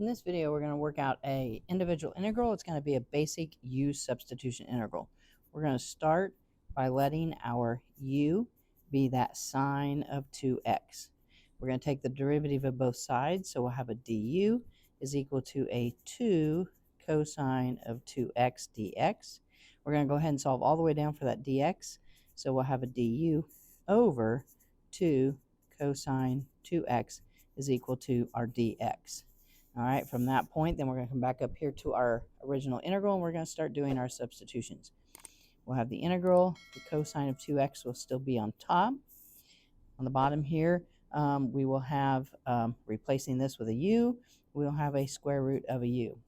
In this video, we're going to work out an individual integral. It's going to be a basic u-substitution integral. We're going to start by letting our u be that sine of 2x. We're going to take the derivative of both sides, so we'll have a du is equal to a 2 cosine of 2x dx. We're going to go ahead and solve all the way down for that dx, so we'll have a du over 2 cosine 2x is equal to our dx. All right, from that point, then we're going to come back up here to our original integral, and we're going to start doing our substitutions. We'll have the integral, the cosine of 2x will still be on top. On the bottom here, we will have, replacing this with a u, we'll have a square root of a u.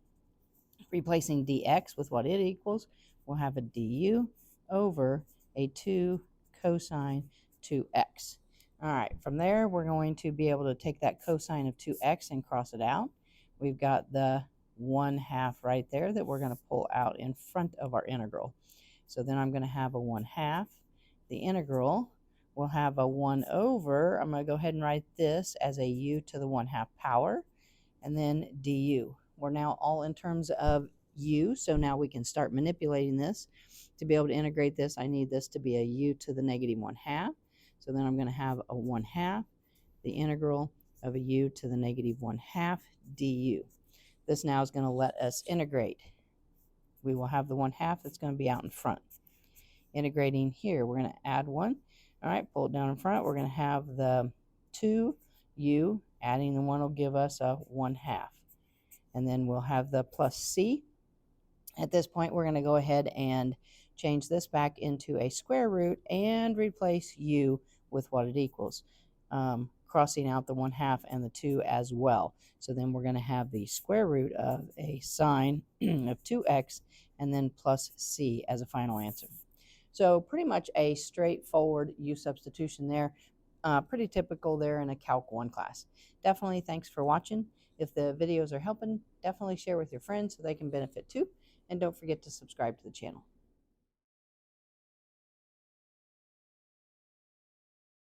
Replacing dx with what it equals, we'll have a du over a 2 cosine 2x. All right, from there, we're going to be able to take that cosine of 2x and cross it out. We've got the 1/2 right there that we're going to pull out in front of our integral. So then I'm going to have a 1/2. The integral will have a 1 over. I'm going to go ahead and write this as a u to the 1/2 power, and then du. We're now all in terms of u, so now we can start manipulating this. To be able to integrate this, I need this to be a u to the negative 1/2. So then I'm going to have a 1/2, the integral of a u to the negative 1/2 du. This now is going to let us integrate. We will have the 1/2 that's going to be out in front. Integrating here, we're going to add 1. All right, pull it down in front. We're going to have the 2u, adding the 1 will give us a 1/2. And then we'll have the plus c. At this point, we're going to go ahead and change this back into a square root and replace u with what it equals, crossing out the 1/2 and the 2 as well. So then we're going to have the square root of a sine of 2x and then plus c as a final answer. So pretty much a straightforward u substitution there. Pretty typical there in a Calc 1 class. Definitely thanks for watching. If the videos are helping, definitely share with your friends so they can benefit too. And don't forget to subscribe to the channel.